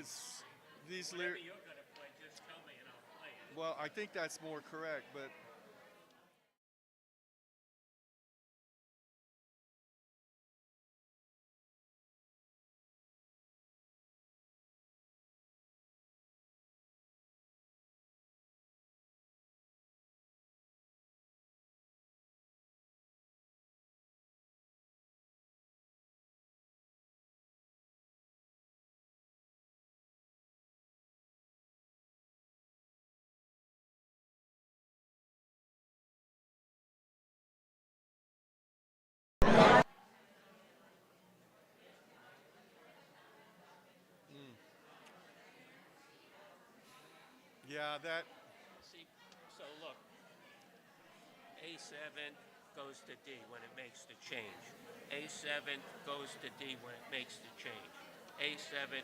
because these Whatever lyrics. you're going to play, just tell me and I'll play it. Well, I think that's more correct, but yeah, that. See, so look, A7 goes to D when it makes the change. A7 goes to D when it makes the change. A7.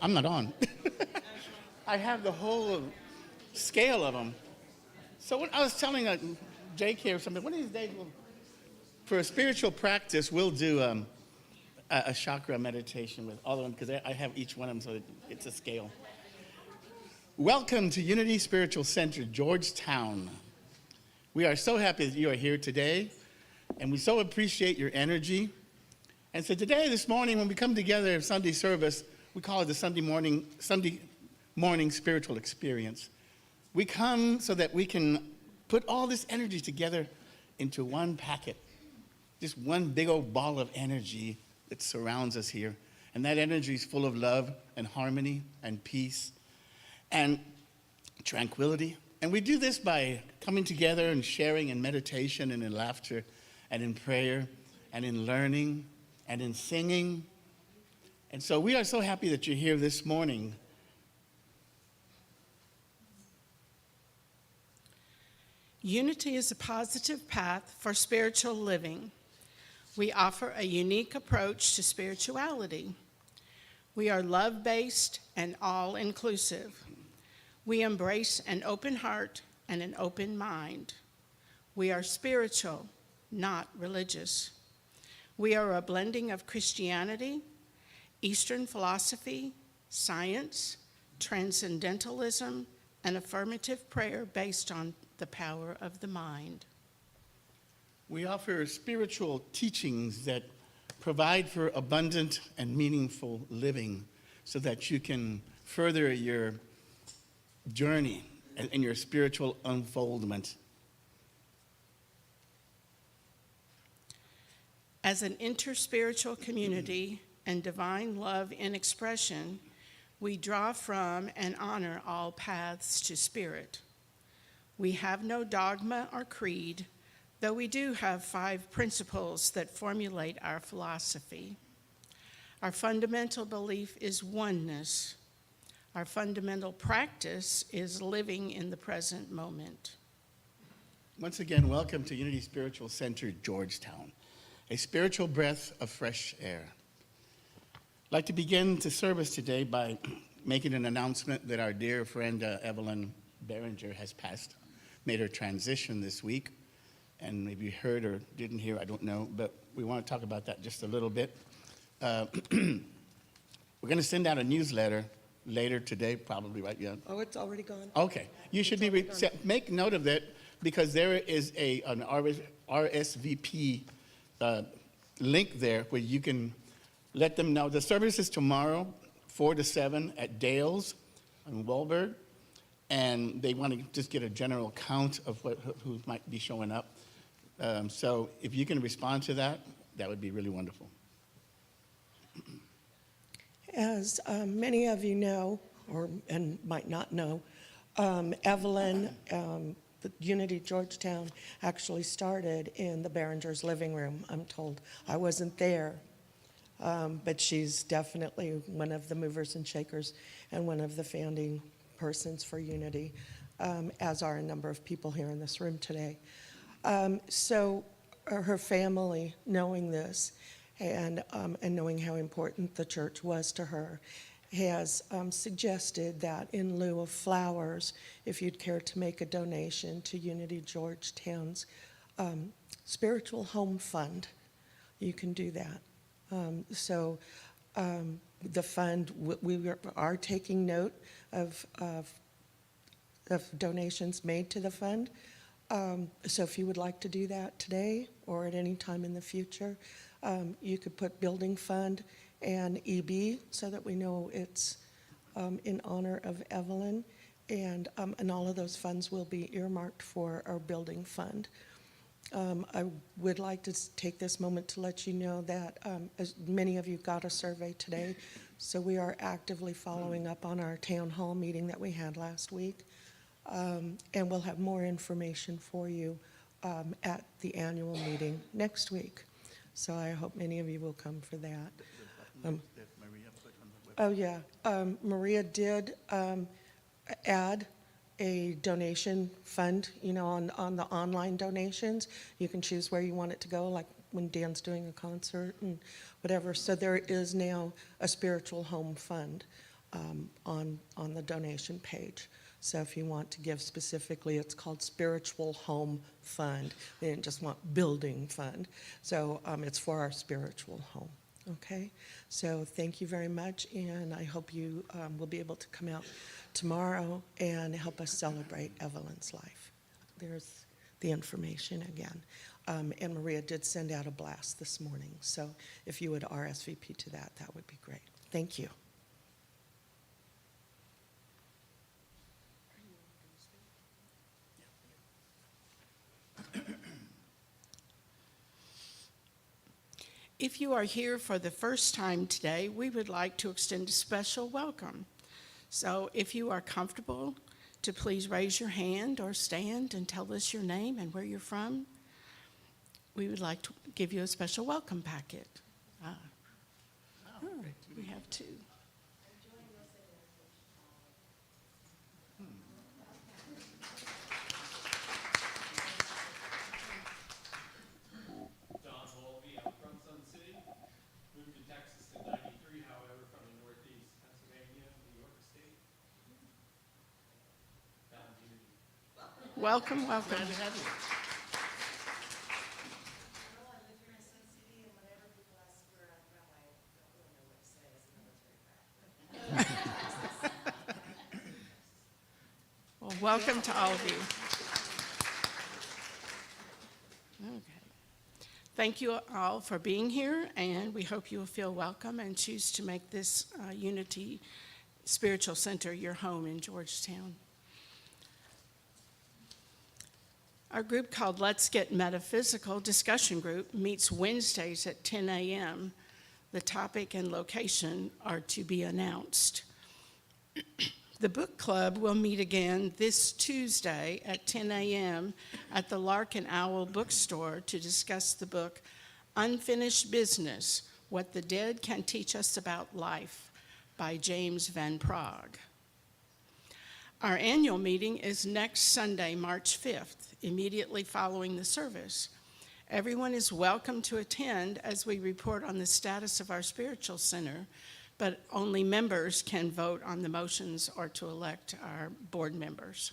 I'm not on. I have the whole scale of them. So what I was telling Jake here or something, one of these days, for a spiritual practice, we'll do a chakra meditation with all of them because I have each one of them so it's a scale. Welcome to Unity Spiritual Center, Georgetown. We are so happy that you are here today, and we so appreciate your energy. And so today, this morning, when we come together in Sunday service, we call it the Sunday morning spiritual experience. We come so that we can put all this energy together into one packet, just one big old ball of energy that surrounds us here. And that energy is full of love and harmony and peace and tranquility. And we do this by coming together and sharing in meditation and in laughter and in prayer and in learning and in singing. And so we are so happy that you're here this morning. Unity is a positive path for spiritual living. We offer a unique approach to spirituality. We are love-based and all-inclusive. We embrace an open heart and an open mind. We are spiritual, not religious. We are a blending of Christianity, Eastern philosophy, science, transcendentalism, and affirmative prayer based on the power of the mind. We offer spiritual teachings that provide for abundant and meaningful living so that you can further your journey and your spiritual unfoldment. As an interspiritual community and divine love in expression, we draw from and honor all paths to spirit. We have no dogma or creed, though we do have 5 principles that formulate our philosophy. Our fundamental belief is oneness. Our fundamental practice is living in the present moment. Once again, welcome to Unity Spiritual Center, Georgetown, a spiritual breath of fresh air. I'd like to begin the service today by making an announcement that our dear friend Evelyn Behringer has made her transition this week. And maybe you heard or didn't hear, I don't know, but we want to talk about that just a little bit. We're going to send out a newsletter later today, probably, right? Yeah. Oh, it's already gone? Okay. You should be make note of that because there is an RSVP link there where you can let them know. The service is tomorrow, 4 to 7 at Dale's in Wahlberg. And they want to just get a general count of who might be showing up. So if you can respond to that, that would be really wonderful. As many of you know, and might not know, Evelyn, the Unity Georgetown, actually started in the Behringer's living room, I'm told. I wasn't there, but she's definitely one of the movers and shakers and one of the founding persons for Unity, as are a number of people here in this room today. So her family, knowing this and knowing how important the church was to her, has suggested that in lieu of flowers, if you'd care to make a donation to Unity Georgetown's spiritual home fund, you can do that. The fund, we are taking note of donations made to the fund. So if you would like to do that today or at any time in the future, you could put building fund and EB so that we know it's in honor of Evelyn, and all of those funds will be earmarked for our building fund. I would like to take this moment to let you know that as many of you got a survey today, so we are actively following up on our town hall meeting that we had last week, and we'll have more information for you at the annual meeting next week. So I hope many of you will come for that. Maria did add a donation fund, on the online donations. You can choose where you want it to go, like when Dan's doing a concert and whatever. So there is now a spiritual home fund on the donation page. So if you want to give specifically, it's called Spiritual Home Fund. They didn't just want building fund. So it's for our spiritual home. Okay, so thank you very much, and I hope you will be able to come out tomorrow and help us celebrate Evelyn's life. There's the information again. And Maria did send out a blast this morning, so if you would RSVP to that, that would be great. Thank you. If you are here for the first time today, we would like to extend a special welcome. So if you are comfortable, to please raise your hand or stand and tell us your name and where you're from. We would like to give you a special welcome packet. We have two. Don Volpe, I'm from Sun City. Moved to Texas in '93, however, from the Northeast, Pennsylvania, New York State. Found Unity. Welcome, welcome. Glad to have you. I live here in Sun City, and whenever people ask where I'm from, I don't really know what to say as a military brat. Well, welcome to all of you. Okay. Thank you all for being here, and we hope you will feel welcome and choose to make this Unity Spiritual Center your home in Georgetown. Our group called Let's Get Metaphysical discussion group meets Wednesdays at 10 a.m. The topic and location are to be announced. The book club will meet again this Tuesday at 10 a.m. at the Lark and Owl bookstore to discuss the book Unfinished Business, What the Dead Can Teach Us About Life by James Van Praagh. Our annual meeting is next Sunday, March 5th, immediately following the service. Everyone is welcome to attend as we report on the status of our spiritual center, but only members can vote on the motions or to elect our board members.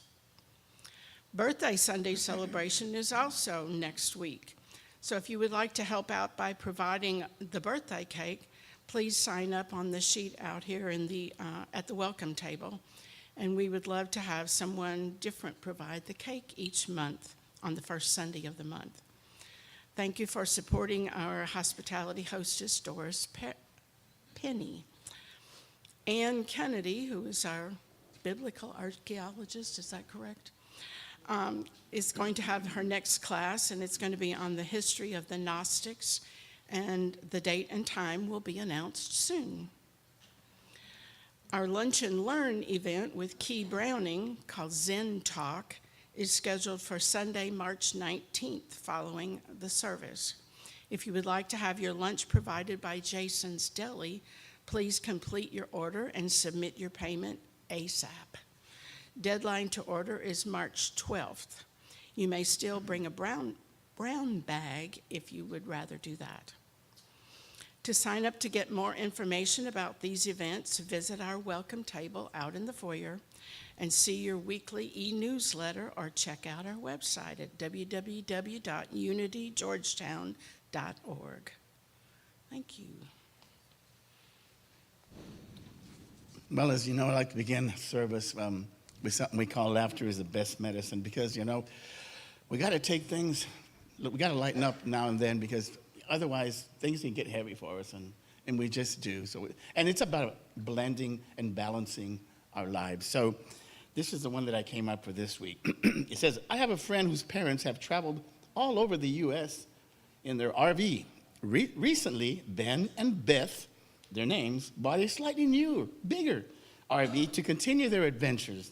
Birthday Sunday celebration is also next week. So if you would like to help out by providing the birthday cake, please sign up on the sheet out here in at the welcome table. And we would love to have someone different provide the cake each month on the first Sunday of the month. Thank you for supporting our hospitality hostess, Doris Penny. Ann Kennedy, who is our biblical archaeologist, is that correct? Is going to have her next class, and it's going to be on the history of the Gnostics, and the date and time will be announced soon. Our Lunch and Learn event with Key Browning, called Zen Talk, is scheduled for Sunday, March 19th, following the service. If you would like to have your lunch provided by Jason's Deli, please complete your order and submit your payment ASAP. Deadline to order is March 12th. You may still bring a brown bag if you would rather do that. To sign up to get more information about these events, visit our welcome table out in the foyer and see your weekly e-newsletter or check out our website at www.unitygeorgetown.org. Thank you. Well, as you know, I like to begin service with something we call laughter is the best medicine, because, we got to take things, we got to lighten up now and then, because otherwise things can get heavy for us, and we just do. And it's about blending and balancing our lives. So this is the one that I came up for this week. It says, I have a friend whose parents have traveled all over the U.S. in their RV. Recently, Ben and Beth, their names, bought a slightly newer, bigger RV to continue their adventures.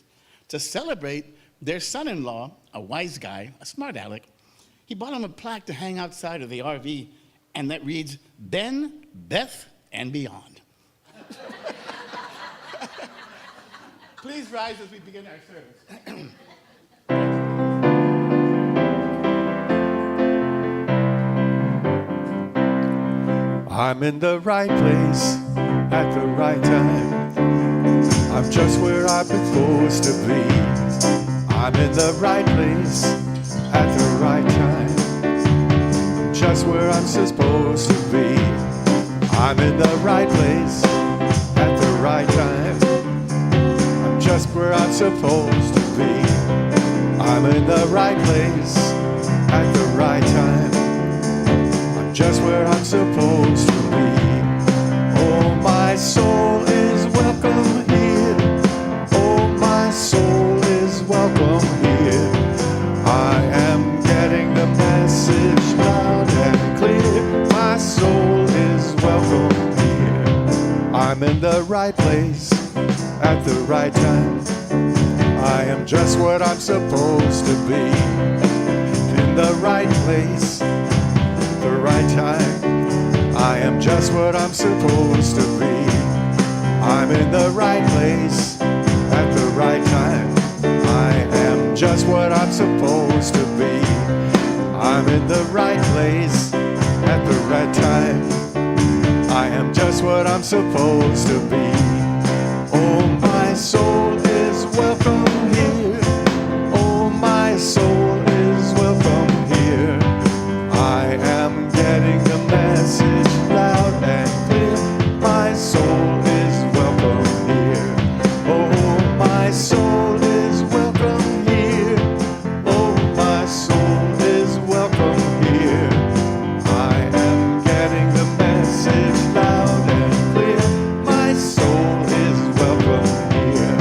To celebrate, their son-in-law, a wise guy, a smart aleck, he bought him a plaque to hang outside of the RV, and that reads, Ben, Beth, and beyond. Please rise as we begin our service. I'm in the right place at the right time. I'm just where I'm supposed to be. I'm in the right place at the right time. I'm just where I'm supposed to be. I'm in the right place at the right time. I'm just where I'm supposed to be. I'm in the right place at the right time. Just where I'm supposed to be. Oh, my soul is welcome here. Oh, my soul is welcome here. I am getting the message loud and clear. My soul in the right place at the right time. I am just what I'm supposed to be. In the right place, the right time. I am just what I'm supposed to be. I'm in the right place at the right time. I am just what I'm supposed to be. I'm in the right place at the right time. I am just what I'm supposed to be. Oh, my soul is welcome here. Oh, my soul is welcome here. I am getting the message loud and clear. My soul is welcome here. Oh, my soul is welcome here. Oh, my soul is welcome here. I am getting the message loud and clear. My soul is welcome here.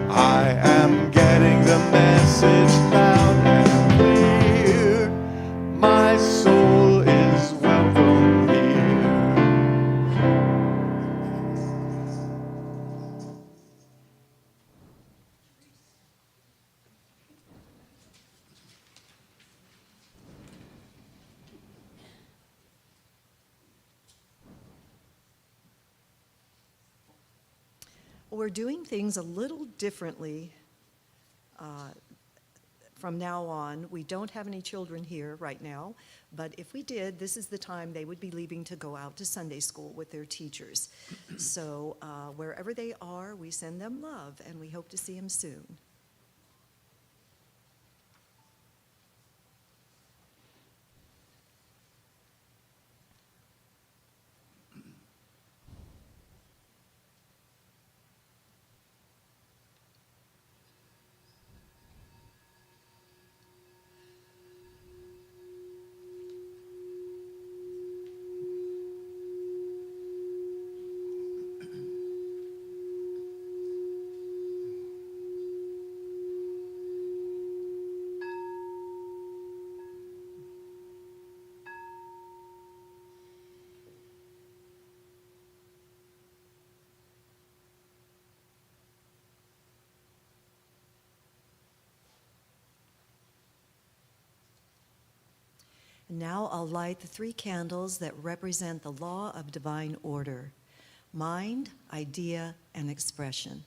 I am getting the message loud and clear. My soul is welcome here. We're doing things a little differently from now on. We don't have any children here right now, but if we did, this is the time they would be leaving to go out to Sunday school with their teachers. So wherever they are, we send them love, and we hope to see them soon. Now I'll light the 3 candles that represent the law of divine order: mind, idea, and expression.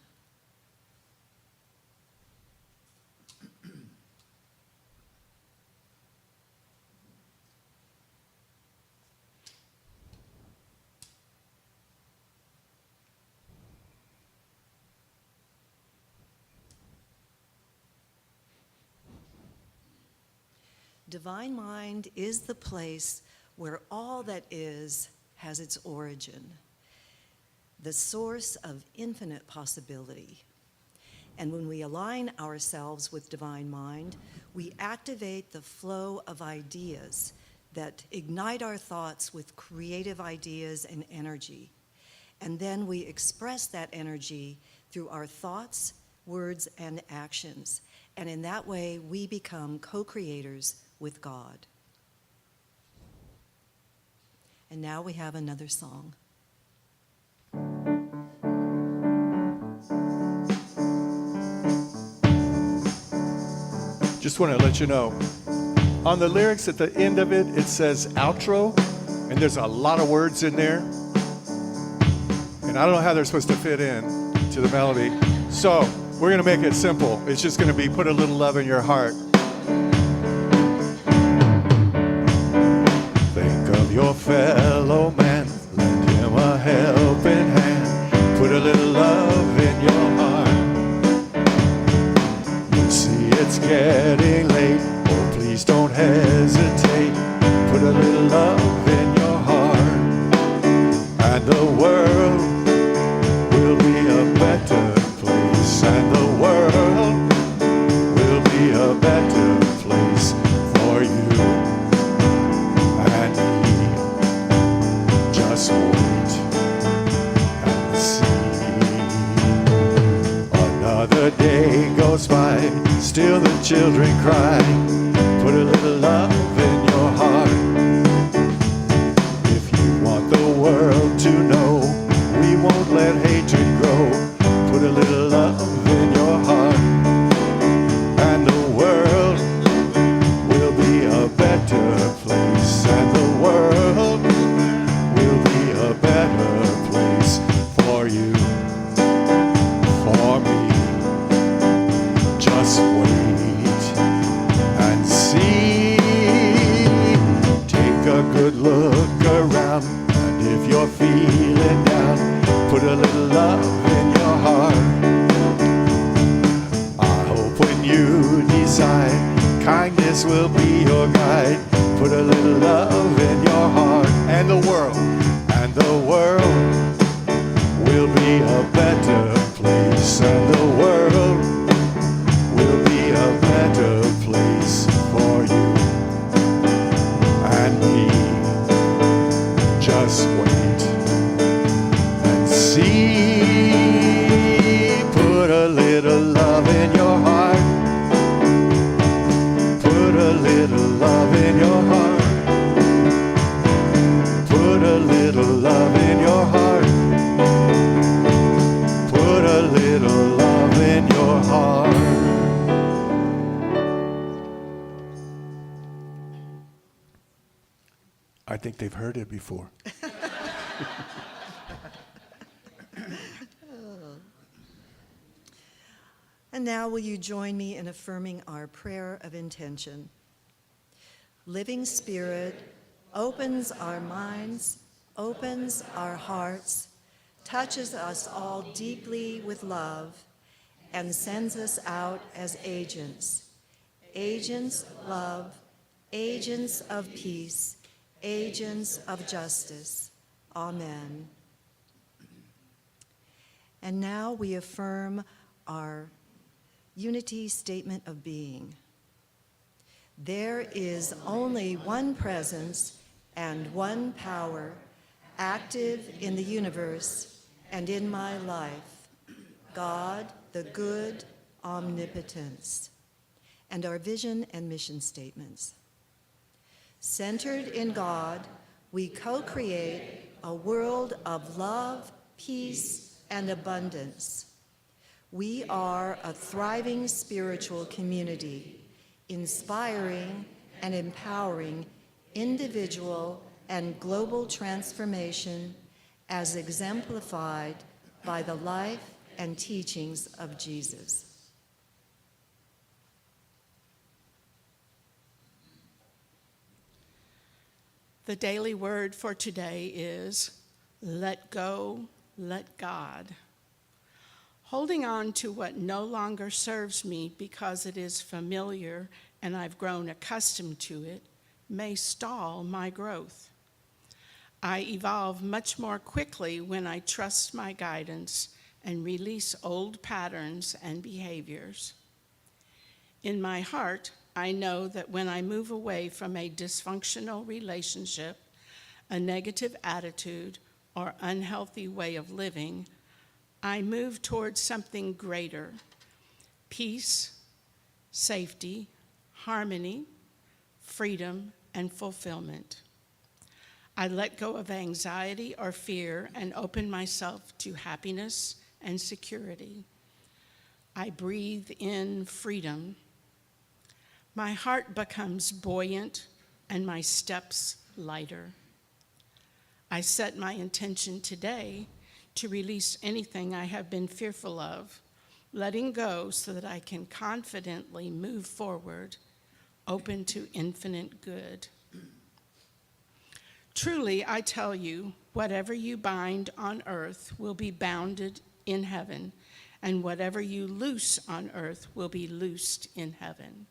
Divine mind is the place where all that is has its origin, the source of infinite possibility. And when we align ourselves with divine mind, we activate the flow of ideas that ignite our thoughts with creative ideas and energy. And then we express that energy through our thoughts, words, and actions. And in that way, we become co-creators with God. And now we have another song. Just want to let you know, on the lyrics at the end of it, it says outro, and there's a lot of words in there. And I don't know how they're supposed to fit in to the melody. So we're going to make it simple. It's just going to be put a little love in your heart. Think of your fellow man, lend him a helping hand, put a little love in your heart. You see it's getting late, oh please don't hesitate, put a little love in your heart, and the world will be a better place, and the world will be a better place for you and me. Just wait and see. Another day goes by, still the children cry, put a little love in your heart. If you want the world to know, we won't let ways will be your guide. Put a little love in your heart, and the world will be a better place, and the world will be a better place for you and me. Just wait and see. Put a little love in your heart. Put a little love in your heart. Put a little love in your heart. Put a little love in your heart. I think they've heard it before. And now will you join me in affirming our prayer of intention? Living Spirit opens our minds, opens our hearts, touches us all deeply with love, and sends us out as agents. Agents of love, agents of peace, agents of justice. Amen. And now we affirm our unity statement of being. There is only one presence and one power active in the universe and in my life, God, the good omnipotence. And our vision and mission statements. Centered in God, we co-create a world of love, peace, and abundance. We are a thriving spiritual community, inspiring and empowering individual and global transformation as exemplified by the life and teachings of Jesus. The daily word for today is let go, let God. Holding on to what no longer serves me because it is familiar and I've grown accustomed to it may stall my growth. I evolve much more quickly when I trust my guidance and release old patterns and behaviors. In my heart, I know that when I move away from a dysfunctional relationship, a negative attitude, or unhealthy way of living, I move towards something greater: peace, safety, harmony, freedom, and fulfillment. I let go of anxiety or fear and open myself to happiness and security. I breathe in freedom. My heart becomes buoyant and my steps lighter. I set my intention today to release anything I have been fearful of, letting go so that I can confidently move forward, open to infinite good. Truly, I tell you, whatever you bind on earth will be bounded in heaven, and whatever you loose on earth will be loosed in heaven.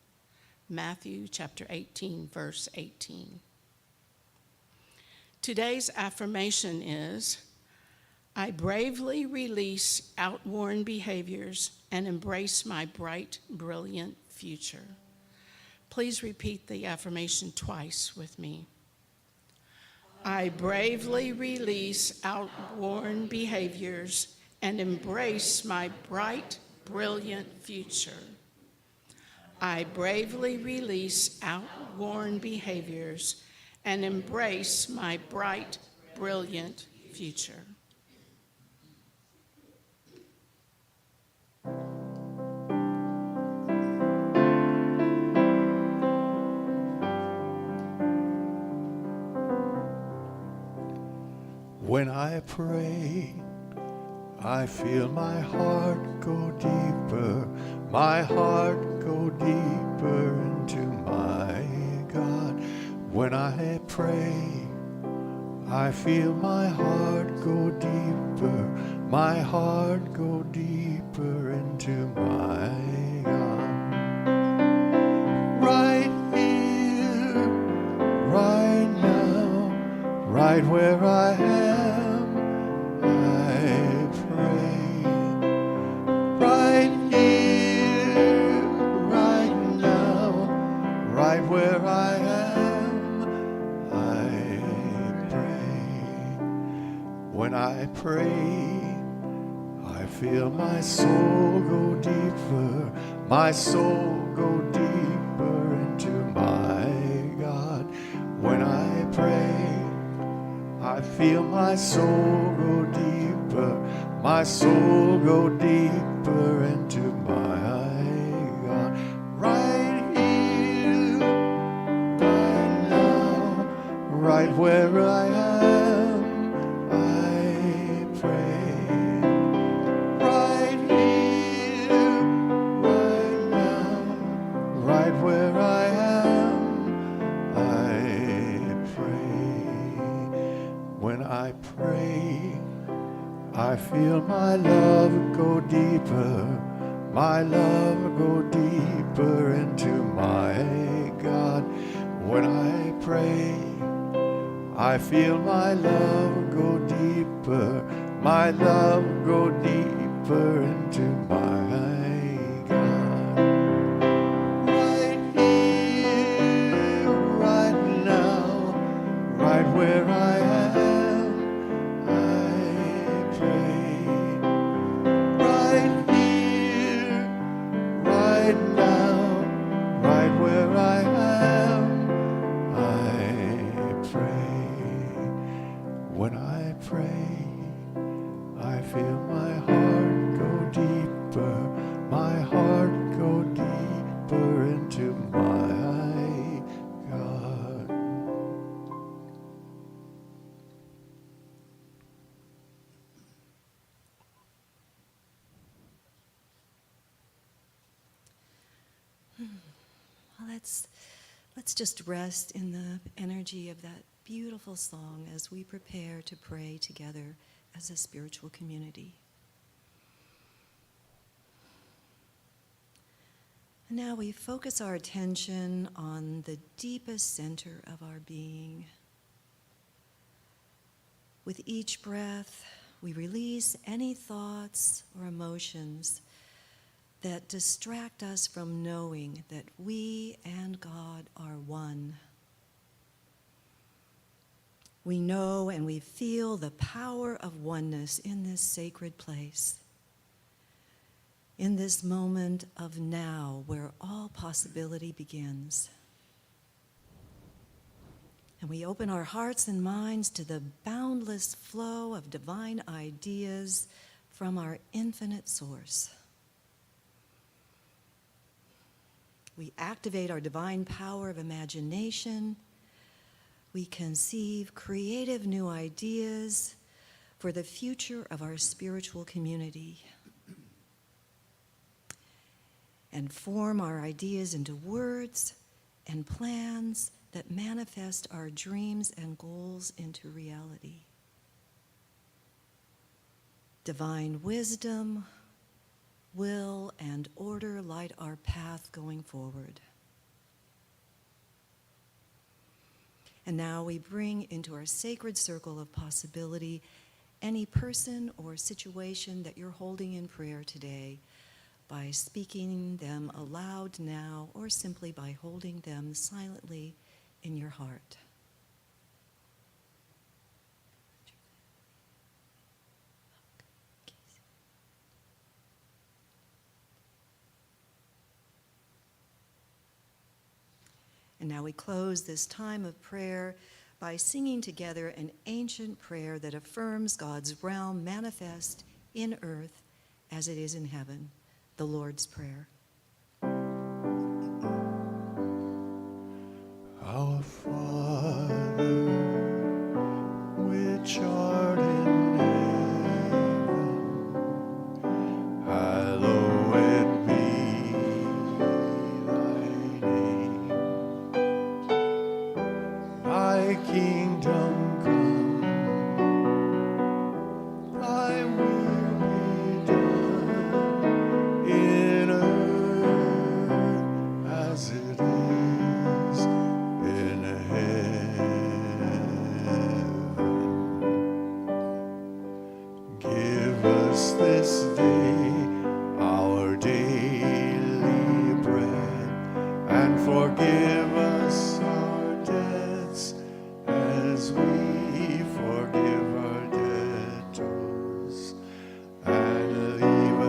Matthew chapter 18, verse 18. Today's affirmation is, I bravely release outworn behaviors and embrace my bright, brilliant future. Please repeat the affirmation twice with me. I bravely release outworn behaviors and embrace my bright, brilliant future. I bravely release outworn behaviors and embrace my bright, brilliant future. When I pray, I feel my heart go deeper, my heart go deeper into my God. When I pray, I feel my heart go deeper, my heart go deeper into my God. Right here. right where I am, I pray. Right here, right now, right where I am, I pray. When I pray, I feel my soul go deeper, my soul go deeper into my God. When I pray, I feel my soul go deeper, my soul go deeper into my God. Right here, right now, right where I am, I pray. Right here, right now, right where I am, I pray. When I pray, I feel my love go deeper, my love go deeper into my God. When I pray, I feel my love go deeper, my love go deeper into my God. Right here, right now, right where I am, I pray. Right here, right now, right where I am, I pray. When I pray, I feel my heart go deeper, my heart go deeper into my God. Well, let's just rest in the energy of that beautiful song as we prepare to pray together as a spiritual community. And now we focus our attention on the deepest center of our being. With each breath, we release any thoughts or emotions that distract us from knowing that we and God are one. We know and we feel the power of oneness in this sacred place, in this moment of now where all possibility begins. And we open our hearts and minds to the boundless flow of divine ideas from our infinite source. We activate our divine power of imagination. We conceive creative new ideas for the future of our spiritual community and form our ideas into words and plans that manifest our dreams and goals into reality. Divine wisdom, will, and order light our path going forward. And now we bring into our sacred circle of possibility any person or situation that you're holding in prayer today by speaking them aloud now or simply by holding them silently in your heart. And now we close this time of prayer by singing together an ancient prayer that affirms God's realm manifest in earth as it is in heaven, the Lord's Prayer. Our Father, which art in heaven, hallowed be thy name. Thy kingdom come, thy will be done in earth as it is in heaven.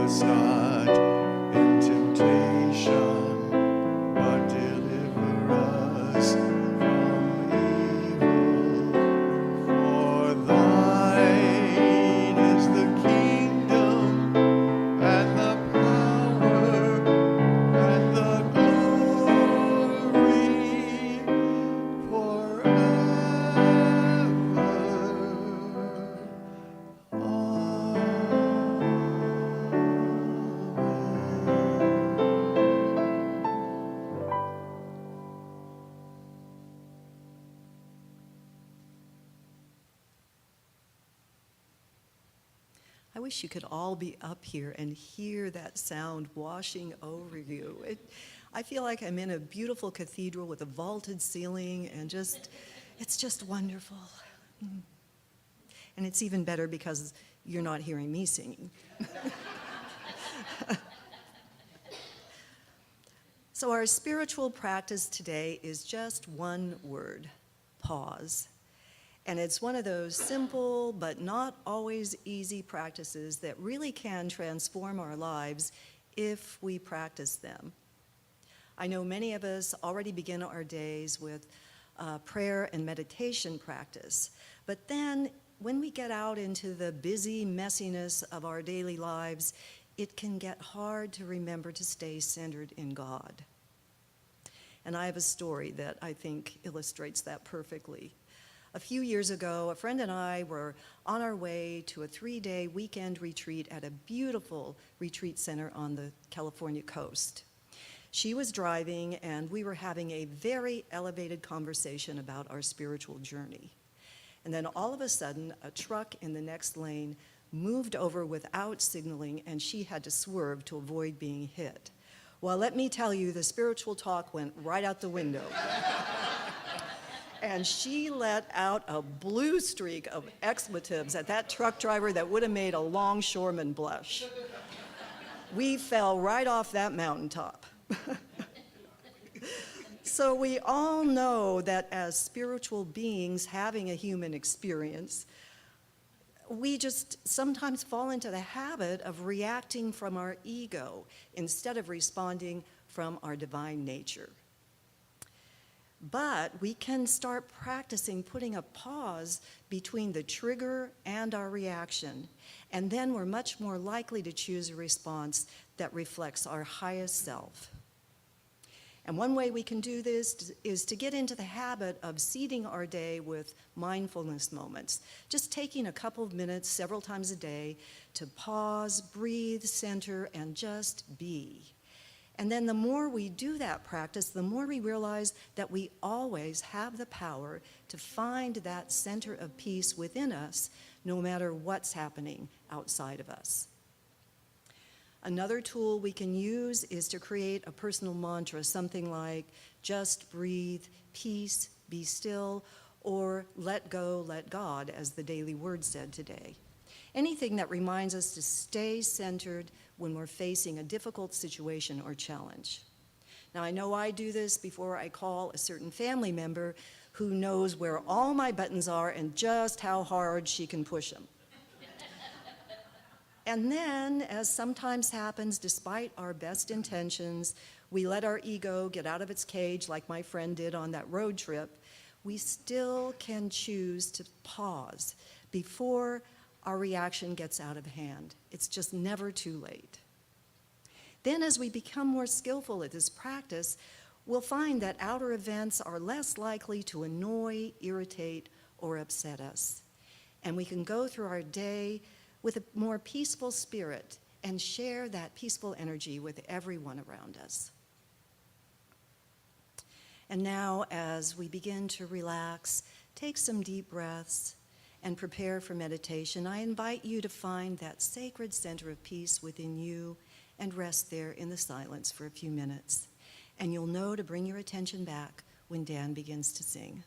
us not in temptation, but deliver us from evil. For thine is the kingdom and the power and the glory forever. I wish you could all be up here and hear that sound washing over you. I feel like I'm in a beautiful cathedral with a vaulted ceiling and it's just wonderful. Mm. And it's even better because you're not hearing me singing. So our spiritual practice today is just one word: pause. And it's one of those simple but not always easy practices that really can transform our lives if we practice them. I know many of us already begin our days with prayer and meditation practice, but then when we get out into the busy messiness of our daily lives, it can get hard to remember to stay centered in God. And I have a story that I think illustrates that perfectly. A few years ago, a friend and I were on our way to a 3-day weekend retreat at a beautiful retreat center on the California coast. She was driving, and we were having a very elevated conversation about our spiritual journey. And then all of a sudden, a truck in the next lane moved over without signaling, and she had to swerve to avoid being hit. Well, let me tell you, the spiritual talk went right out the window. And she let out a blue streak of expletives at that truck driver that would have made a longshoreman blush. We fell right off that mountaintop. So we all know that as spiritual beings having a human experience, we just sometimes fall into the habit of reacting from our ego instead of responding from our divine nature. But we can start practicing putting a pause between the trigger and our reaction, and then we're much more likely to choose a response that reflects our highest self. And one way we can do this is to get into the habit of seeding our day with mindfulness moments, just taking a couple of minutes several times a day to pause, breathe, center, and just be. And then the more we do that practice, the more we realize that we always have the power to find that center of peace within us, no matter what's happening outside of us. Another tool we can use is to create a personal mantra, something like just breathe, peace, be still, or let go, let God, as the daily word said today. Anything that reminds us to stay centered when we're facing a difficult situation or challenge. Now, I know I do this before I call a certain family member who knows where all my buttons are and just how hard she can push them. And then, as sometimes happens, despite our best intentions, we let our ego get out of its cage like my friend did on that road trip. We still can choose to pause before our reaction gets out of hand. It's just never too late. Then, as we become more skillful at this practice, we'll find that outer events are less likely to annoy, irritate, or upset us. And we can go through our day with a more peaceful spirit and share that peaceful energy with everyone around us. And now, as we begin to relax, take some deep breaths and prepare for meditation, I invite you to find that sacred center of peace within you and rest there in the silence for a few minutes. And you'll know to bring your attention back when Dan begins to sing.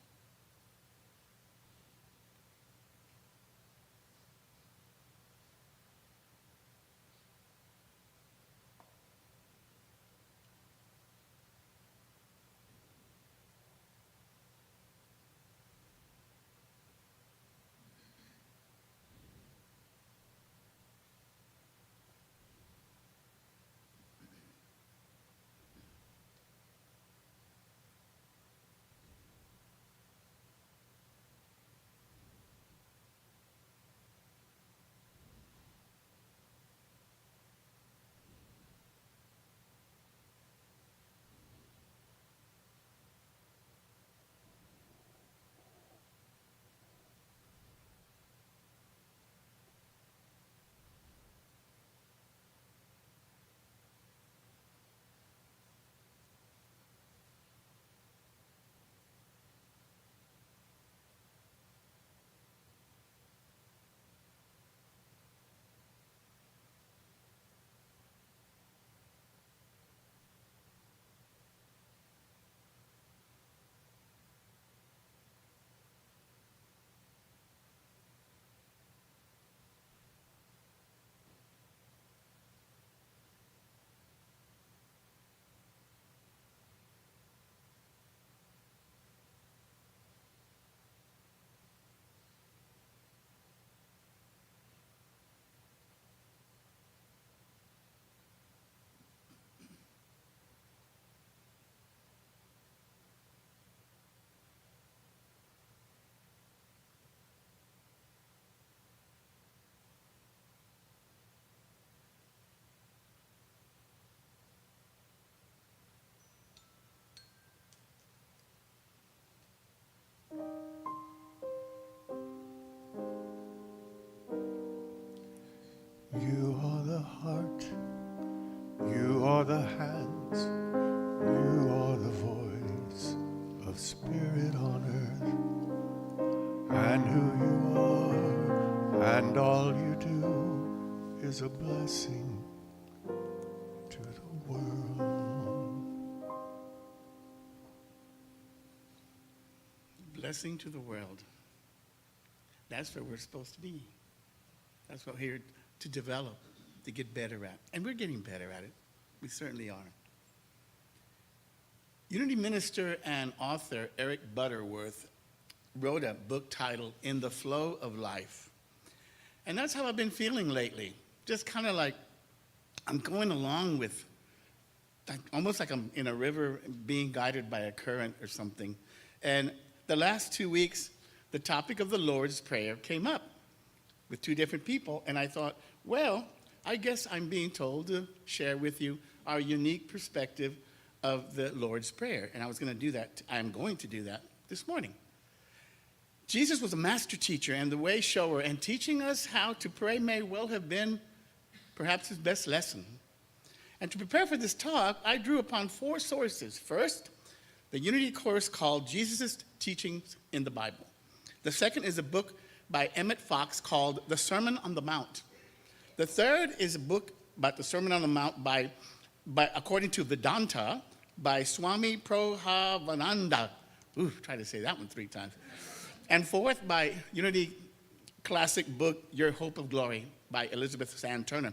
You are the hands, you are the voice of spirit on earth. And who you are and all you do is a blessing to the world. Blessing to the world. That's where we're supposed to be. That's what we're here to develop, to get better at. And we're getting better at it. We certainly are. Unity minister and author Eric Butterworth wrote a book titled In the Flow of Life. And that's how I've been feeling lately. Just kind of like I'm going along with, almost like I'm in a river being guided by a current or something. And the last 2 weeks, the topic of the Lord's Prayer came up with two different people. And I thought, well, I guess I'm being told to share with you our unique perspective of the Lord's Prayer. And I was going to do that. I'm going to do that this morning. Jesus was a master teacher and the way shower, and teaching us how to pray may well have been perhaps his best lesson. And to prepare for this talk, I drew upon 4 sources. First, the Unity course called Jesus' Teachings in the Bible. The second is a book by Emmett Fox called The Sermon on the Mount. The third is a book about the Sermon on the Mount by according to Vedanta, by Swami Prabhavananda. Ooh, try to say that one 3 times. And fourth, by Unity classic book, Your Hope of Glory, by Elizabeth Sand Turner.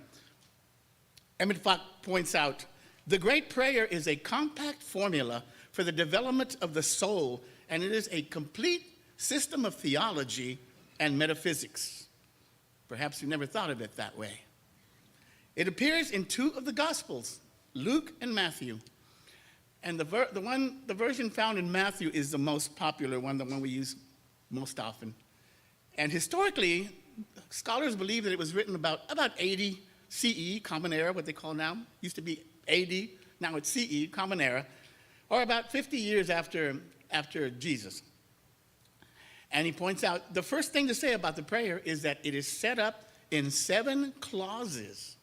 Emmett Fox points out, the great prayer is a compact formula for the development of the soul, and it is a complete system of theology and metaphysics. Perhaps you never thought of it that way. It appears in 2 of the Gospels, Luke and Matthew. And the version found in Matthew is the most popular one, the one we use most often. And historically, scholars believe that it was written about 80 CE, Common Era, what they call now. Used to be AD, now it's CE, Common Era, or about 50 years after Jesus. And he points out, the first thing to say about the prayer is that it is set up in 7 clauses.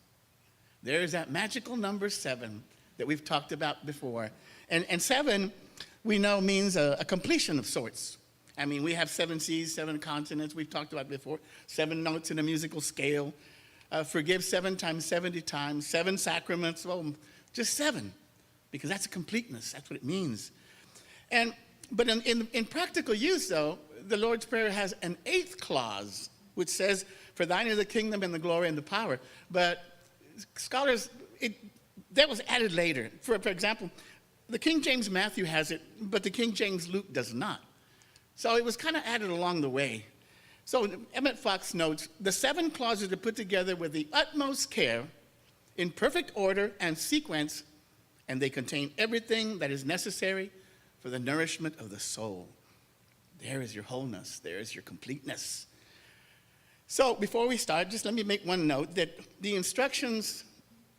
There is that magical number 7 that we've talked about before. And 7, we know, means a completion of sorts. I mean, we have 7 seas, 7 continents, we've talked about before, 7 notes in a musical scale, forgive 7 times, 70 times, 7 sacraments, well, just 7, because that's a completeness, that's what it means. But in practical use, though, the Lord's Prayer has an 8th clause, which says, for thine is the kingdom and the glory and the power. But scholars, that was added later. For example, the King James Matthew has it, but the King James Luke does not. So it was kind of added along the way. So Emmett Fox notes, the 7 clauses are put together with the utmost care, in perfect order and sequence, and they contain everything that is necessary for the nourishment of the soul. There is your wholeness. There is your completeness. So before we start, just let me make one note that the instructions,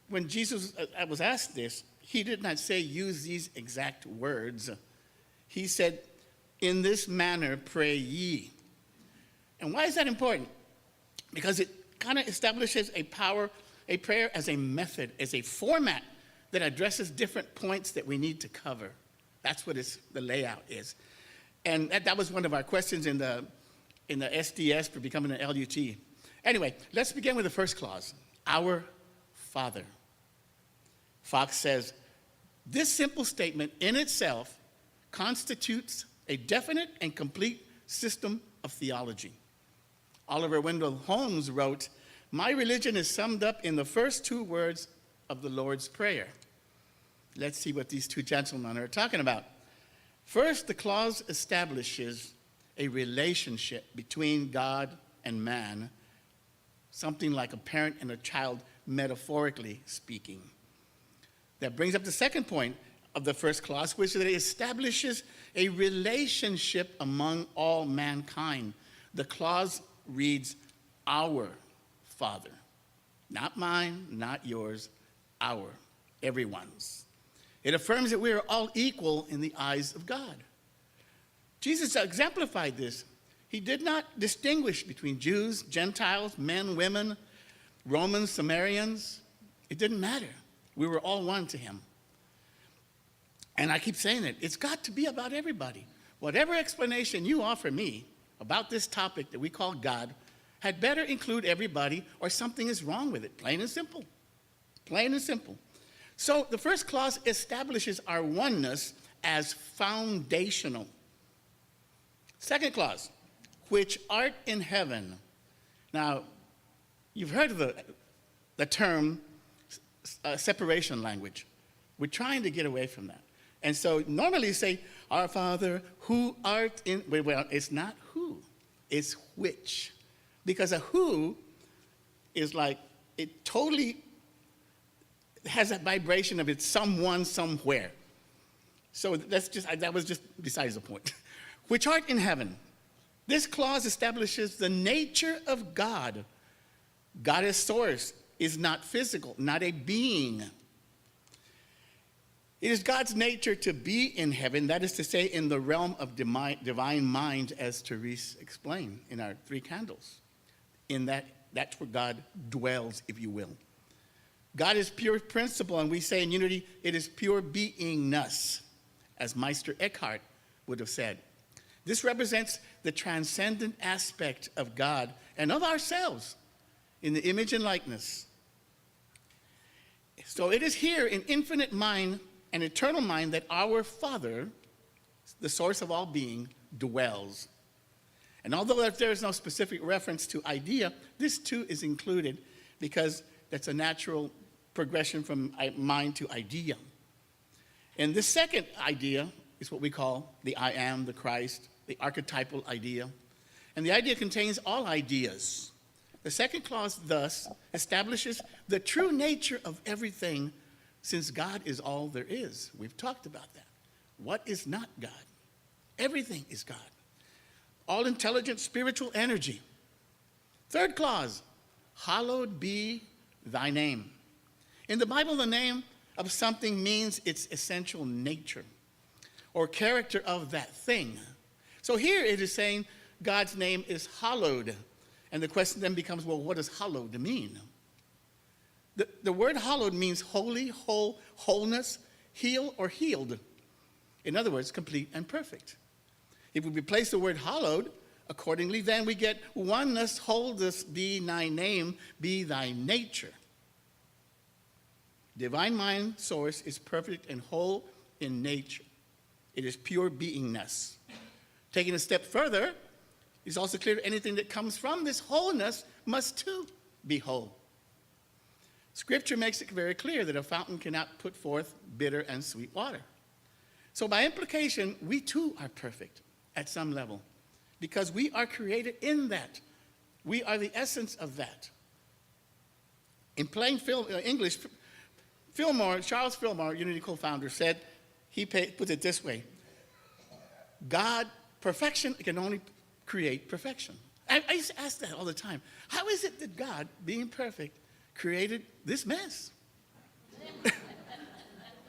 when Jesus was asked this, he did not say use these exact words. He said, in this manner pray ye. And why is that important? Because it kind of establishes a prayer as a method, as a format that addresses different points that we need to cover. That's what the layout is. And that was one of our questions in the SDS for becoming an LUT. Anyway, let's begin with the first clause, our Father. Fox says, this simple statement in itself constitutes a definite and complete system of theology. Oliver Wendell Holmes wrote, my religion is summed up in the first 2 words of the Lord's Prayer. Let's see what these 2 gentlemen are talking about. First, the clause establishes a relationship between God and man, something like a parent and a child, metaphorically speaking. That brings up the second point of the first clause, which is that it establishes a relationship among all mankind. The clause reads, our Father. Not mine, not yours, our, everyone's. It affirms that we are all equal in the eyes of God. Jesus exemplified this. He did not distinguish between Jews, Gentiles, men, women, Romans, Samaritans. It didn't matter. We were all one to him. And I keep saying it, it's got to be about everybody. Whatever explanation you offer me about this topic that we call God had better include everybody or something is wrong with it, plain and simple. Plain and simple. So the first clause establishes our oneness as foundational. Second clause, which art in heaven. Now, you've heard of the term separation language. We're trying to get away from that. And so normally you say, our Father, who art in, well, it's not who, it's which. Because a who is like, it totally has that vibration of it's someone somewhere. So that was just besides the point. Which art in heaven. This clause establishes the nature of God. God as source is not physical, not a being. It is God's nature to be in heaven, that is to say, in the realm of divine mind, as Therese explained in our 3 candles. In that's where God dwells, if you will. God is pure principle, and we say in unity, it is pure beingness, as Meister Eckhart would have said. This represents the transcendent aspect of God and of ourselves in the image and likeness. So it is here in infinite mind and eternal mind that our Father, the source of all being, dwells. And although there is no specific reference to idea, this too is included because that's a natural progression from mind to idea. And the second idea is what we call the I am, the Christ, the archetypal idea. And the idea contains all ideas. The second clause thus establishes the true nature of everything, since God is all there is. We've talked about that. What is not God? Everything is God. All intelligent spiritual energy. Third clause, hallowed be thy name. In the Bible, the name of something means its essential nature or character of that thing. So here it is saying God's name is hallowed. And the question then becomes, well, what does hallowed mean? The word hallowed means holy, whole, wholeness, heal, or healed. In other words, complete and perfect. If we replace the word hallowed, accordingly, then we get oneness, wholeness, be thy name, be thy nature. Divine mind source is perfect and whole in nature. It is pure beingness. Taking a step further, it's also clear that anything that comes from this wholeness must too be whole. Scripture makes it very clear that a fountain cannot put forth bitter and sweet water. So by implication, we too are perfect at some level because we are created in that. We are the essence of that. In plain English, Charles Fillmore, Unity co-founder, said, he put it this way, perfection can only create perfection. I used to ask that all the time. How is it that God, being perfect, created this mess?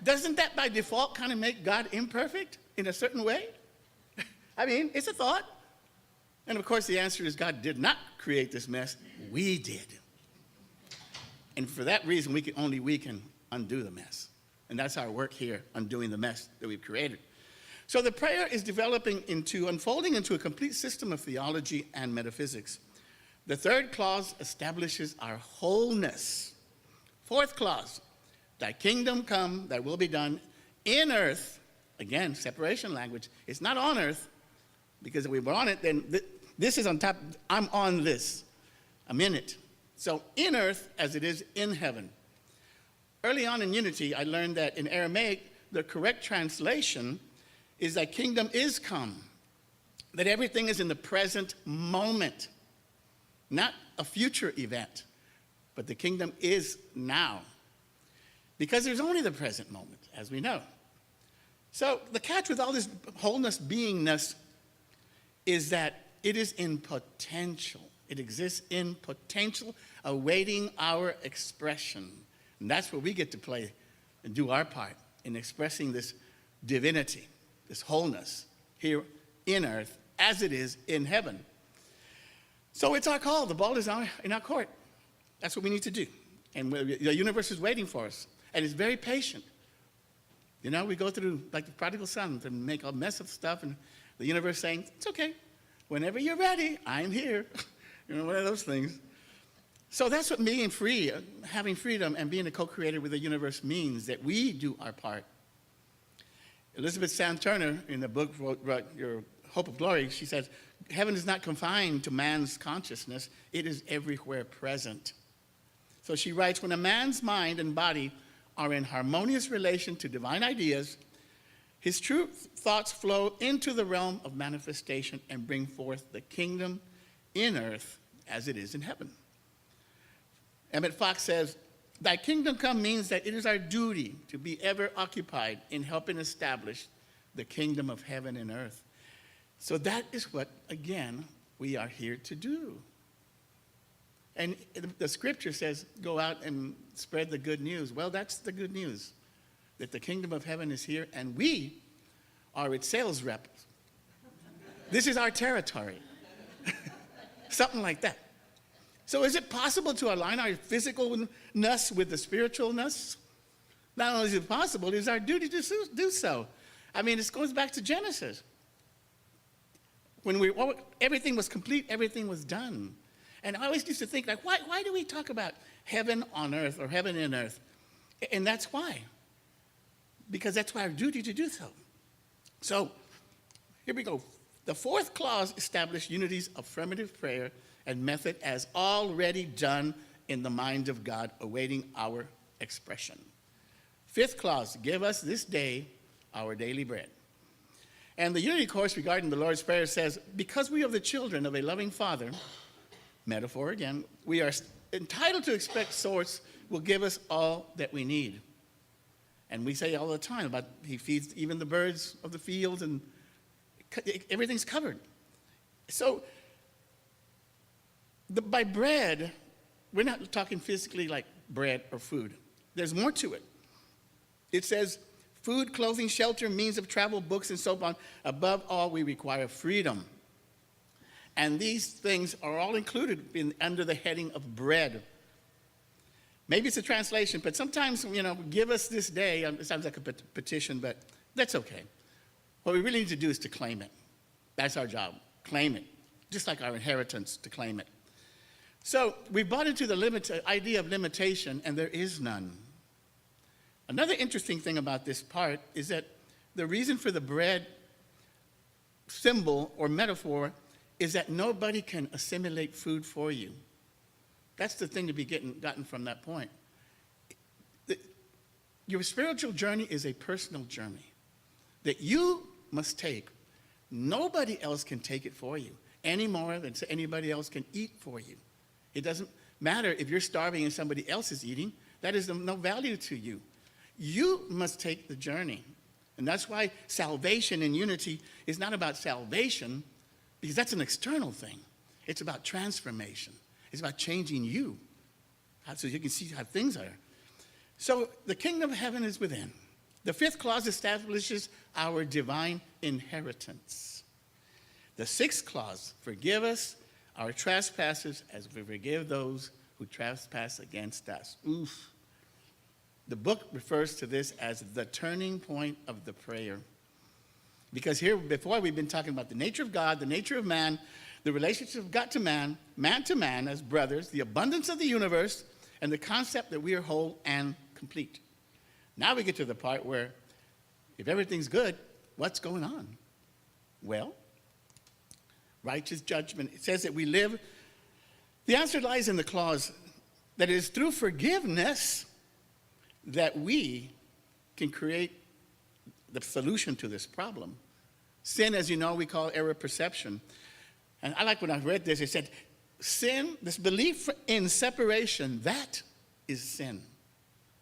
Doesn't that by default kind of make God imperfect in a certain way? I mean, it's a thought. And of course the answer is God did not create this mess, we did. And for that reason, we can undo the mess. And that's our work here, undoing the mess that we've created. So the prayer is unfolding into a complete system of theology and metaphysics. The third clause establishes our wholeness. Fourth clause, thy kingdom come, thy will be done in earth. Again, separation language. It's not on earth, because if we were on it, then this is on top. I'm on this. I'm in it. So in earth as it is in heaven. Early on in Unity, I learned that in Aramaic, the correct translation is that kingdom is come, that everything is in the present moment, not a future event, but the kingdom is now. Because there's only the present moment, as we know. So the catch with all this wholeness, beingness, is that it is in potential. It exists in potential, awaiting our expression. And that's where we get to play and do our part in expressing this divinity, this wholeness here in earth as it is in heaven. So it's our call. The ball is in our court. That's what we need to do. And the universe is waiting for us. And it's very patient. You know, we go through, like the prodigal son, and make a mess of stuff, and the universe saying, it's okay. Whenever you're ready, I'm here. You know, one of those things. So that's what being free, having freedom and being a co-creator with the universe means, that we do our part. Elizabeth Sam Turner, in the book wrote Your Hope of Glory, she says, heaven is not confined to man's consciousness, it is everywhere present. So she writes, when a man's mind and body are in harmonious relation to divine ideas, his true thoughts flow into the realm of manifestation and bring forth the kingdom in earth as it is in heaven. Emmett Fox says, thy kingdom come means that it is our duty to be ever occupied in helping establish the kingdom of heaven and earth. So that is what, again, we are here to do. And the scripture says, go out and spread the good news. Well, that's the good news, that the kingdom of heaven is here, and we are its sales reps. This is our territory. Something like that. So is it possible to align our physicalness with the spiritualness? Not only is it possible, it is our duty to do so. I mean, this goes back to Genesis. When everything was complete, everything was done. And I always used to think, like, why do we talk about heaven on earth or heaven in earth? And that's why. Because that's our duty to do so. So here we go. The fourth clause established unity's affirmative prayer and method as already done in the mind of God, awaiting our expression. Fifth clause, give us this day our daily bread. And the unity course regarding the Lord's Prayer says, because we are the children of a loving Father, metaphor again, we are entitled to expect Source will give us all that we need. And we say all the time about he feeds even the birds of the field, and everything's covered. So by bread, we're not talking physically like bread or food. There's more to it. It says food, clothing, shelter, means of travel, books, and so on. Above all, we require freedom. And these things are all included under the heading of bread. Maybe it's a translation, but sometimes, give us this day. It sounds like a petition, but that's okay. What we really need to do is to claim it. That's our job, claim it, just like our inheritance, to claim it. So we bought into the idea of limitation, and there is none. Another interesting thing about this part is that the reason for the bread symbol or metaphor is that nobody can assimilate food for you. That's the thing to be gotten from that point. Your spiritual journey is a personal journey that you must take. Nobody else can take it for you any more than anybody else can eat for you. It doesn't matter if you're starving and somebody else is eating. That is of no value to you. You must take the journey. And that's why salvation and unity is not about salvation, because that's an external thing. It's about transformation. It's about changing you so you can see how things are. So the kingdom of heaven is within. The fifth clause establishes our divine inheritance. The sixth clause, forgive us our trespasses as we forgive those who trespass against us. Oof. The book refers to this as the turning point of the prayer. Because here before we've been talking about the nature of God, the nature of man, the relationship of God to man as brothers, the abundance of the universe, and the concept that we are whole and complete. Now we get to the part where if everything's good, what's going on? Well, righteous judgment. It says that we live. The answer lies in the clause that it is through forgiveness that we can create the solution to this problem. Sin, as you know, we call error perception. And I like when I read this, it said, sin, this belief in separation, that is sin.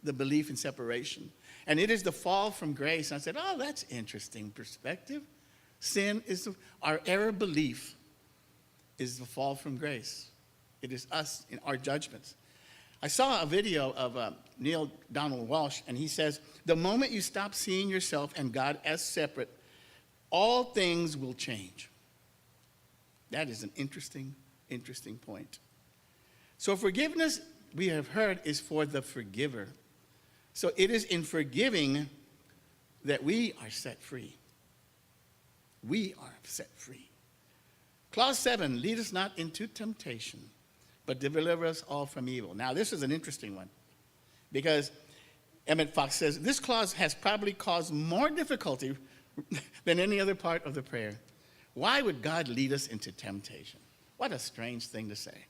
The belief in separation. And it is the fall from grace. And I said, oh, that's interesting perspective. Sin is our error belief is the fall from grace. It is us in our judgments. I saw a video of Neil Donald Walsh, and he says, the moment you stop seeing yourself and God as separate, all things will change. That is an interesting point. So forgiveness we have heard, is for the forgiver. So it is in forgiving that we are set free. We are set free. Clause 7, lead us not into temptation, but deliver us all from evil. Now, this is an interesting one, because Emmett Fox says, this clause has probably caused more difficulty than any other part of the prayer. Why would God lead us into temptation? What a strange thing to say.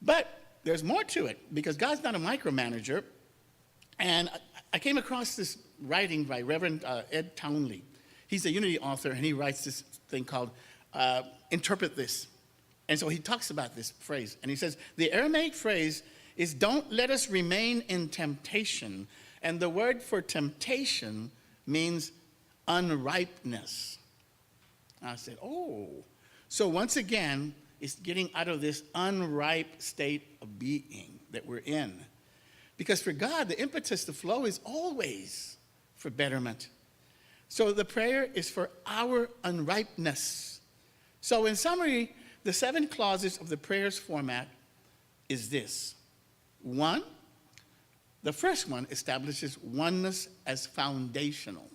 But there's more to it, because God's not a micromanager. And I came across this writing by Reverend Ed Townley. He's a Unity author, and he writes this thing called Interpret This. And so he talks about this phrase, and he says, the Aramaic phrase is, don't let us remain in temptation. And the word for temptation means unripeness. I said, oh. So once again, it's getting out of this unripe state of being that we're in. Because for God, the impetus, the flow is always for betterment. So the prayer is for our unripeness. So in summary, the 7 clauses of the prayer's format is this. 1, the first one establishes oneness as foundational.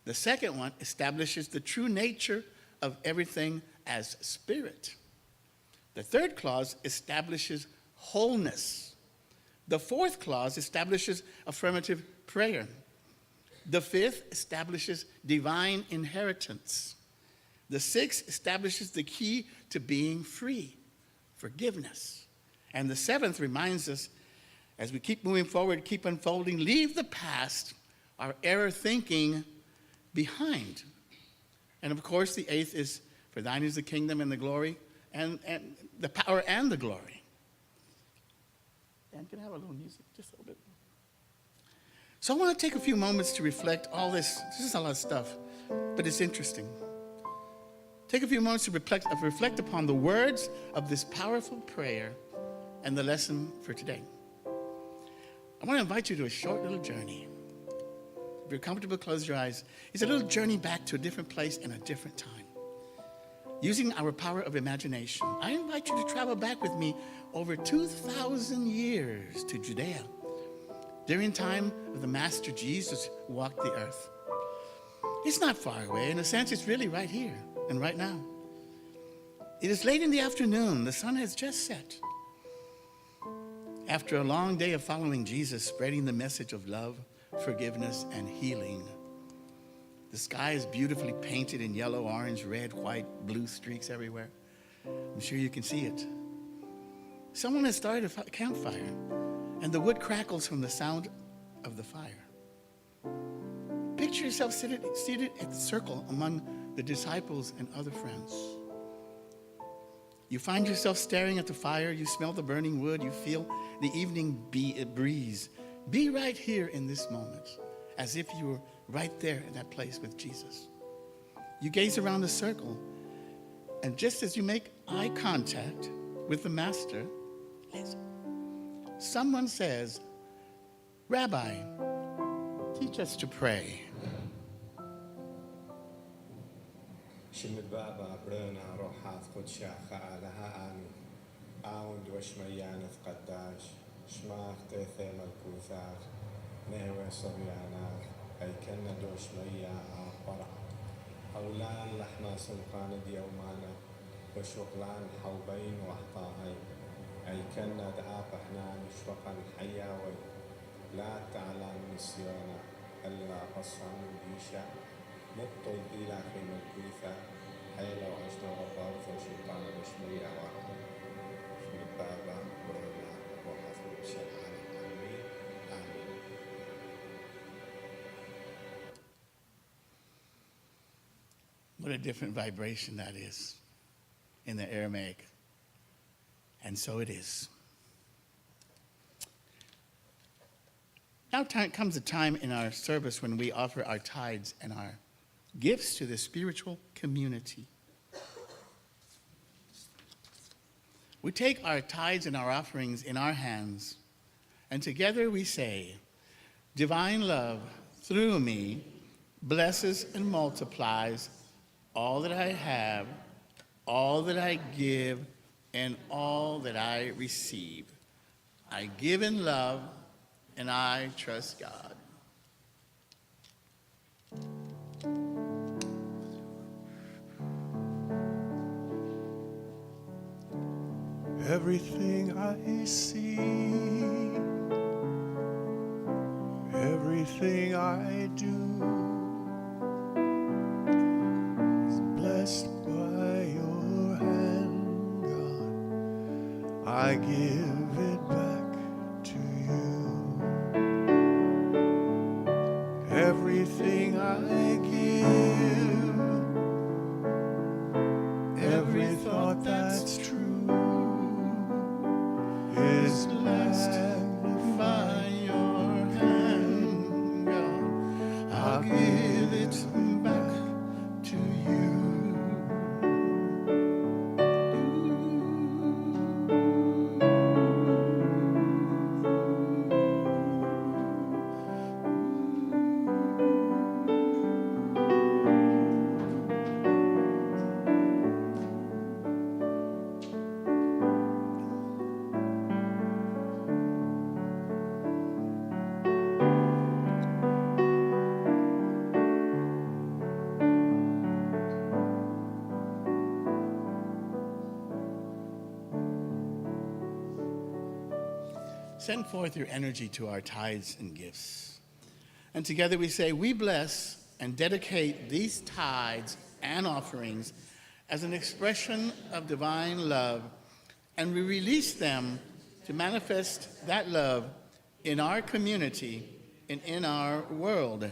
The second one establishes the true nature of everything as spirit. The third clause establishes wholeness. The fourth clause establishes affirmative prayer. The fifth establishes divine inheritance. The sixth establishes the key to being free, forgiveness. And the seventh reminds us, as we keep moving forward, keep unfolding, leave the past, our error thinking, behind. And of course, the eighth is, for thine is the kingdom and the glory, and the power and the glory. And can I have a little music, just a little bit? So I want to take a few moments to reflect all this. This is a lot of stuff, but it's interesting. Take a few moments to reflect upon the words of this powerful prayer and the lesson for today. I want to invite you to a short little journey. If you're comfortable, close your eyes. It's a little journey back to a different place and a different time. Using our power of imagination, I invite you to travel back with me over 2,000 years to Judea, during time of the Master Jesus who walked the earth. It's not far away. In a sense, it's really right here and right now. It is late in the afternoon. The sun has just set. After a long day of following Jesus, spreading the message of love, forgiveness, and healing, the sky is beautifully painted in yellow, orange, red, white, blue streaks everywhere. I'm sure you can see it. Someone has started a campfire, and the wood crackles from the sound of the fire. Picture yourself seated at the circle among the disciples and other friends. You find yourself staring at the fire. You smell the burning wood. You feel the evening breeze. Be right here in this moment, as if you were right there in that place with Jesus. You gaze around the circle, and just as you make eye contact with the Master, listen. Someone says, Rabbi, teach us to pray. شمت بابا برنا روحات قدشا خالها آمين آوند وشميانة قداش شماخ تيثي ملكوثات نهوي صبيانات أي كنا دوش ميا آقرع أولان لحما سلقان ديومانا وشغلان حوبين وحطاهين أي كنا دعاب حنان شوقا حياوي لا تعلم نسيونا ألا قصا بيشا مبطل إلى في ملكوثة حيلا وعشنا رباب فشيطان وشمية وعرب شمت بابا برنا وحفظ شرعان آمين آمين. What a different vibration that is in the Aramaic. And so it is. Now comes a time in our service when we offer our tithes and our gifts to the spiritual community. We take our tithes and our offerings in our hands, and together we say, divine love through me blesses and multiplies all that I have, all that I give, and all that I receive. I give in love, and I trust God. Everything I see, everything I do is blessed by your hand, God. I give it back to you. Everything I give, every thought that's true, is magnify your hand, God. I'll give it back to you. Send forth your energy to our tithes and gifts. And together we say, we bless and dedicate these tithes and offerings as an expression of divine love, and we release them to manifest that love in our community and in our world.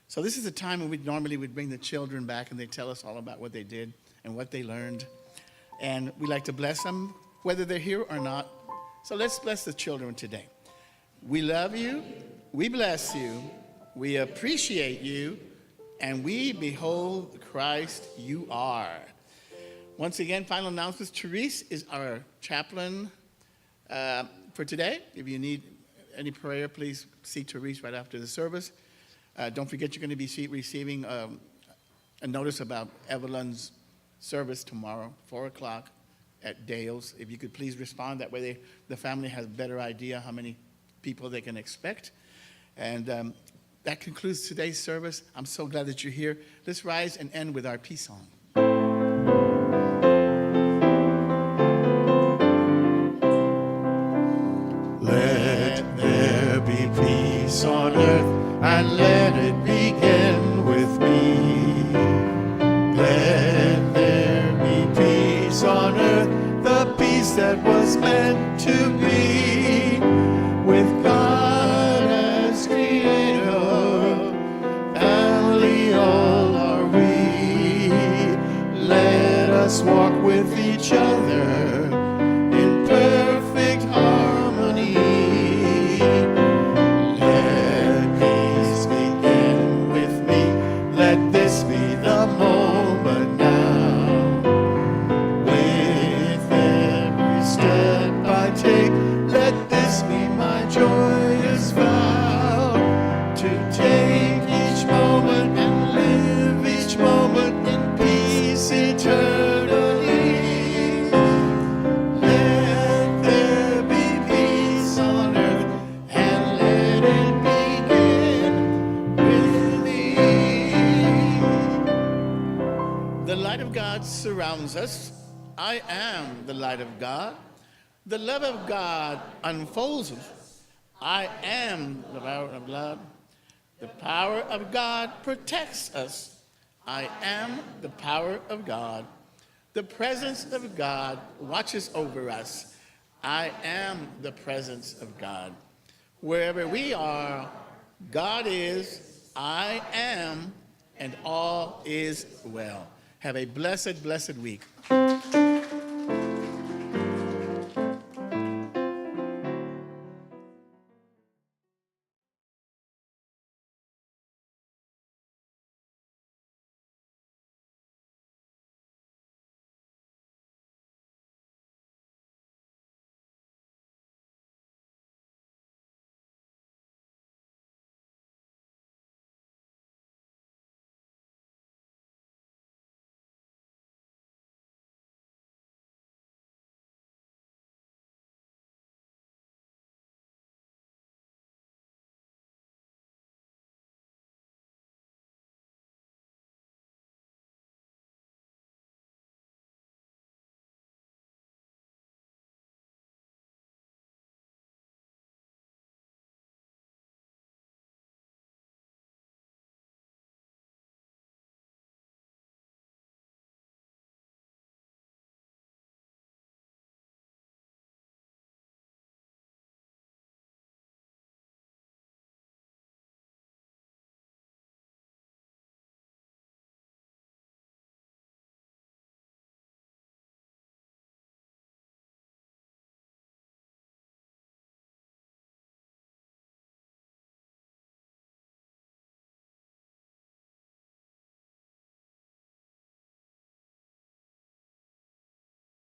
So this is a time when we normally would bring the children back and they tell us all about what they did and what they learned. And we like to bless them, whether they're here or not. So let's bless the children today. We love you, we bless you, we appreciate you, and we behold the Christ you are. Once again, final announcements. Therese is our chaplain for today. If you need any prayer, please see Therese right after the service. Don't forget you're going to be receiving a notice about Evelyn's service tomorrow, 4 o'clock. At Dale's. If you could please respond, that way the family has a better idea how many people they can expect. And that concludes today's service. I'm so glad that you're here. Let's rise and end with our peace song. Let there be peace on earth, and let it begin with me. Let there be peace on earth, the peace that was meant to be, with God as creator, family all are we. Let us walk with each other in perfect harmony. Let peace begin with me, let this be the moment now. With every step I take, let this be my joyous vow, to take each moment and live each moment in peace eternally. Let there be peace on earth, and let it begin with thee. The light of God surrounds us. I am the light of God. The love of God unfolds us. I am the power of God. The power of God protects us. I am the power of God. The presence of God watches over us. I am the presence of God. Wherever we are, God is, I am, and all is well. Have a blessed, blessed week.